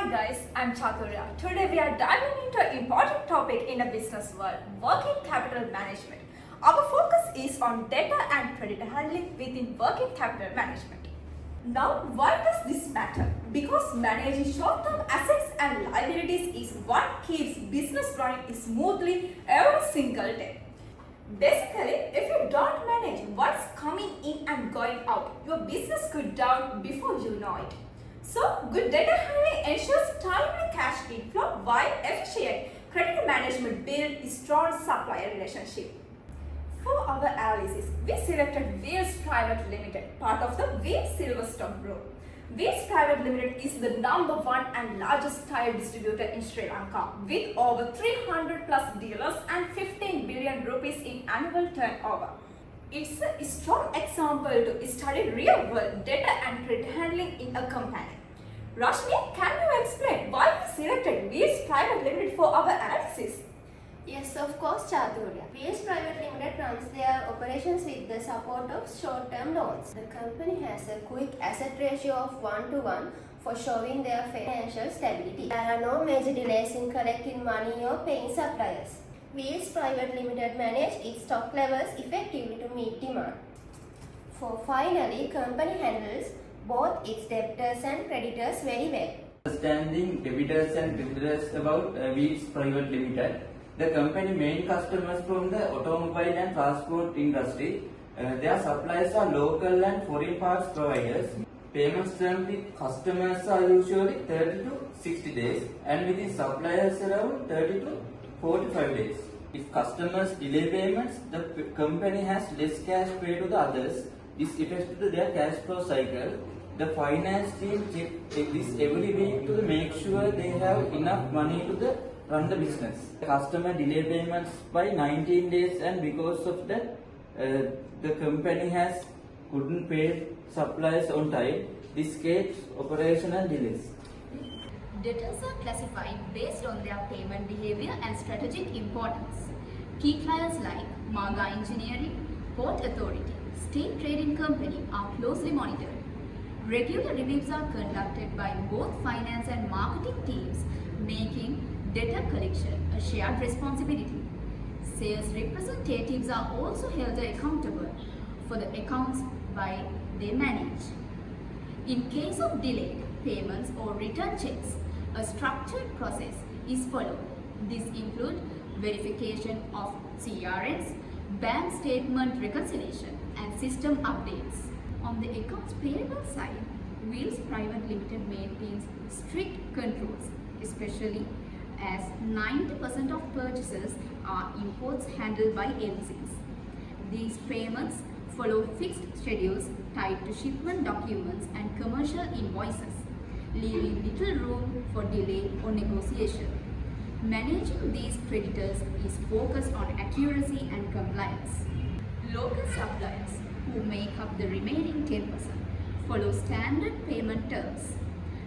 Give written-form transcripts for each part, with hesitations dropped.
Hi guys, I'm Chaturya. Today we are diving into an important topic in a business world, working capital management. Our focus is on debtor and creditor handling within working capital management. Now, why does this matter? Because managing short-term assets and liabilities is what keeps business running smoothly every single day. Basically, if you don't manage what's coming in and going out, your business could down before you know it. So, good data handling ensures timely cash inflow while efficient credit management builds strong supplier relationship. For our analysis, we selected Wheels Pvt Ltd, part of the Wheels Silver Stock Group. Wheels Pvt Ltd is the #1 and largest tire distributor in Sri Lanka with over 300 plus dealers and 15 billion rupees in annual turnover. It's a strong example to study real-world data and credit handling in a company. Rashmi, can you explain why we selected Wheels Pvt Ltd for our analysis? Yes, of course, Chaturya. Wheels Pvt Ltd runs their operations with the support of short-term loans. The company has a quick asset ratio of 1:1 for showing their financial stability. There are no major delays in collecting money or paying suppliers. Wheels Pvt Ltd manage its stock levels effectively to meet demand. Finally, company handles both its debtors and creditors very well. Understanding debtors and creditors about Wheels Pvt Ltd. The company main customers from the automobile and transport industry. Their suppliers are local and foreign parts providers. Payments terms with customers are usually 30 to 60 days and with the suppliers around 30 to 45 days. If customers delay payments, the company has less cash paid to the others. This affects their cash flow cycle. The finance team check this every week to make sure they have enough money to run the business. The customer delay payments by 19 days, and because of that, the company couldn't pay suppliers on time. This creates operational delays. Debtors are classified based on their payment behavior and strategic importance. Key clients like Maga Engineering, Port Authority, State Trading Company are closely monitored. Regular reviews are conducted by both finance and marketing teams, making debtor collection a shared responsibility. Sales representatives are also held accountable for the accounts they manage. In case of delayed payments or return checks, a structured process is followed. This includes verification of CRNs, bank statement reconciliation, and system updates. On the accounts payable side, Wheels Pvt Ltd maintains strict controls, especially as 90% of purchases are imports handled by MCs. These payments follow fixed schedules tied to shipment documents and commercial invoices, leaving little room for delay or negotiation. Managing these creditors is focused on accuracy and compliance. Local suppliers, who make up the remaining 10%, follow standard payment terms.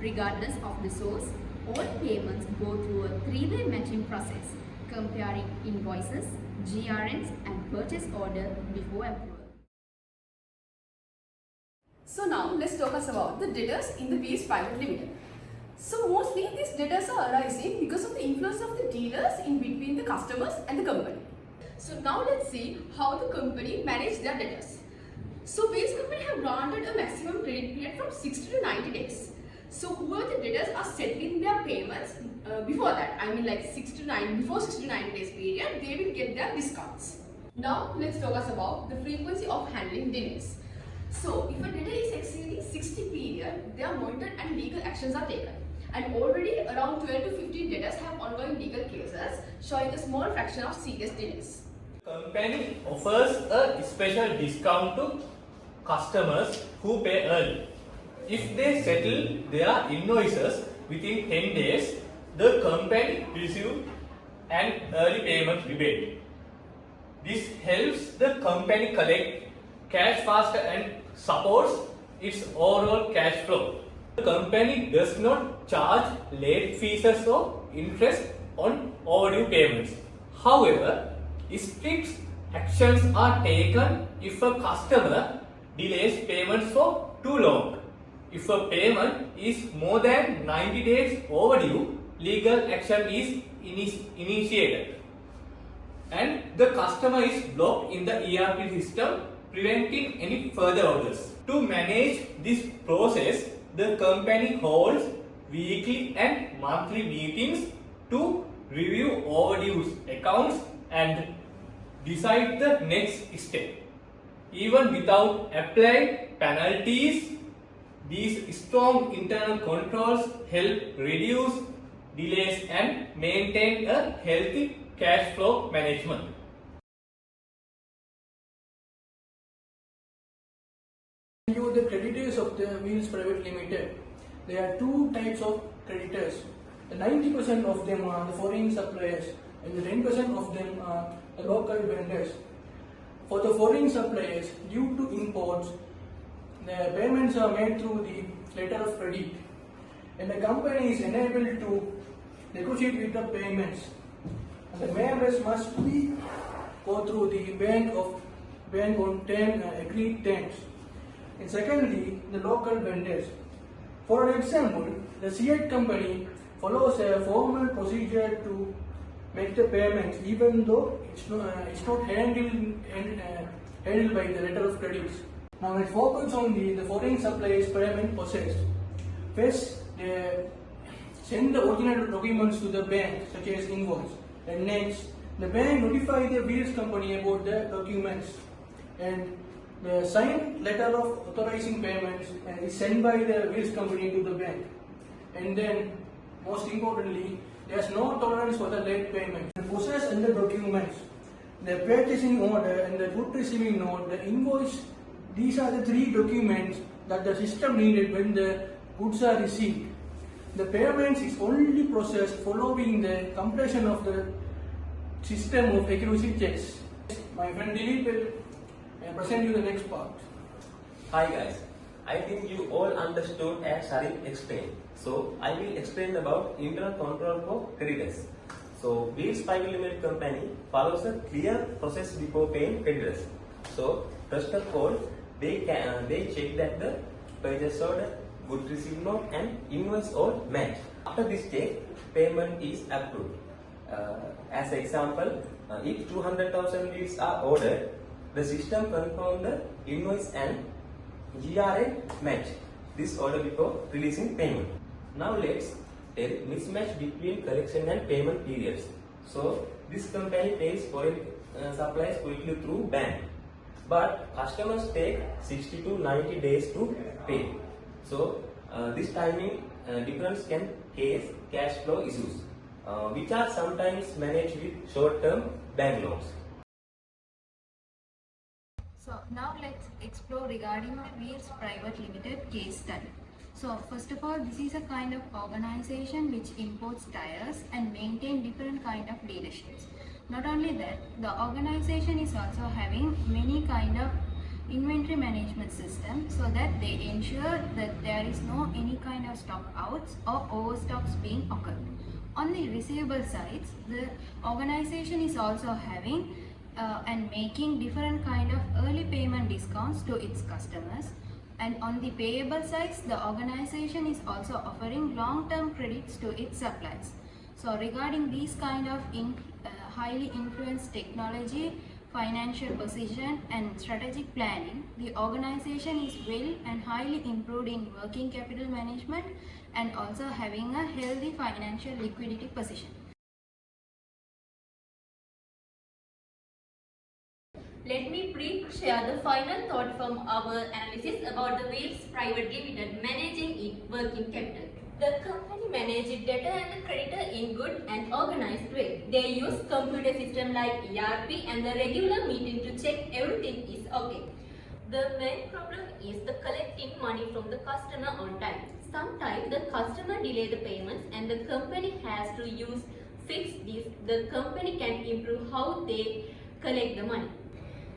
Regardless of the source, all payments go through a three-way matching process, comparing invoices, GRNs, and purchase order before approval. So now let's talk about the debtors in the Wheels Pvt Ltd. So mostly these debtors are arising because of the influence of the dealers in between the customers and the company. So now let's see how the company manage their debtors. So Wheels company have granted a maximum credit period from 60 to 90 days. So whoever the debtors are settling their payments before that, I mean like before 60 to 90 days period, they will get their discounts. Now let's talk about the frequency of handling delays. So if a debtor is exceeding 60 period, they are monitored and legal actions are taken. And already around 12 to 15 debtors have ongoing legal cases showing a small fraction of serious delays. Company offers a special discount to customers who pay early. If they settle their invoices within 10 days, the company receives an early payment rebate. This helps the company collect cash faster and supports its overall cash flow. The company does not charge late fees or interest on overdue payments. However, strict actions are taken if a customer delays payments for too long. If a payment is more than 90 days overdue, legal action is initiated and the customer is blocked in the ERP system, preventing any further orders. To manage this process, the company holds weekly and monthly meetings to review overdue accounts and decide the next step. Even without applied penalties, these strong internal controls help reduce delays and maintain a healthy cash flow management. You the creditors of the Wheels Pvt Ltd. There are two types of creditors. The 90% of them are the foreign suppliers and the 10% of them are the local vendors. For the foreign suppliers, due to imports, the payments are made through the letter of credit and the company is enabled to negotiate with the payments. And the payments must be go through the bank on agreed terms. And secondly, the local vendors. For an example, the CEAT company follows a formal procedure to make the payments even though it's not handled by the letter of credits. Now let's focus on the foreign suppliers payment process. First, they send the original documents to the bank such as invoice, and next the bank notify the Wheels company about the documents, and the signed letter of authorizing payments is sent by the Wheels company to the bank. And then, most importantly, there is no tolerance for the late payment. The process and the documents, the purchasing order and the good receiving note, the invoice, these are the three documents that the system needed when the goods are received. The payments is only processed following the completion of the system of accuracy checks. My friend Dilip will present you the next part. Hi guys, I think you all understood as Sharif explained. So I will explain about internal control for creditors. So Wheels Pvt Ltd company follows a clear process before paying creditors. So first of all, they check that the purchase order, good receipt note and invoice all match. After this check, payment is approved. As example, if 200,000 wheels are ordered, the system confirms the invoice and GRN match this order before releasing payment. Now let's take mismatch between collection and payment periods. So this company pays foreign supplies quickly through bank, but customers take 60 to 90 days to pay. So this timing difference can cause cash flow issues, which are sometimes managed with short-term bank loans. So now let's explore regarding the Wheels Pvt Ltd case study. So first of all, this is a kind of organization which imports tires and maintain different kind of dealerships. Not only that, the organization is also having many kind of inventory management system so that they ensure that there is no any kind of stock outs or overstocks being occurred. On the receivable sides, the organization is also having and making different kind of early payment discounts to its customers. And on the payable side, the organization is also offering long-term credits to its suppliers. So regarding these kind of highly influenced technology, financial position and strategic planning, the organization is well and highly improved in working capital management and also having a healthy financial liquidity position. Let me briefly share the final thought from our analysis about the Wheels Pvt Ltd managing its working capital. The company manages debtor and the creditor in good and organized way. They use computer system like ERP and the regular meeting to check everything is okay. The main problem is the collecting money from the customer on time. Sometimes the customer delay the payments and the company has to fix this. The company can improve how they collect the money.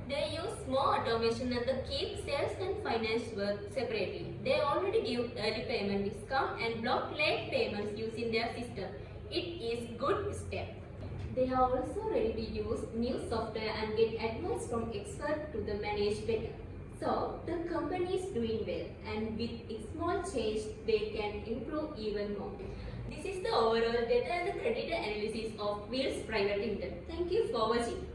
They use more automation and keep sales and finance work separately. They already give early payment discount and block late payments using their system. It is good step. They are also ready to use new software and get advice from experts to the manage better. So the company is doing well, and with a small change they can improve even more. This is the overall debtor and the creditor analysis of Wheels Pvt Ltd. Thank you for watching.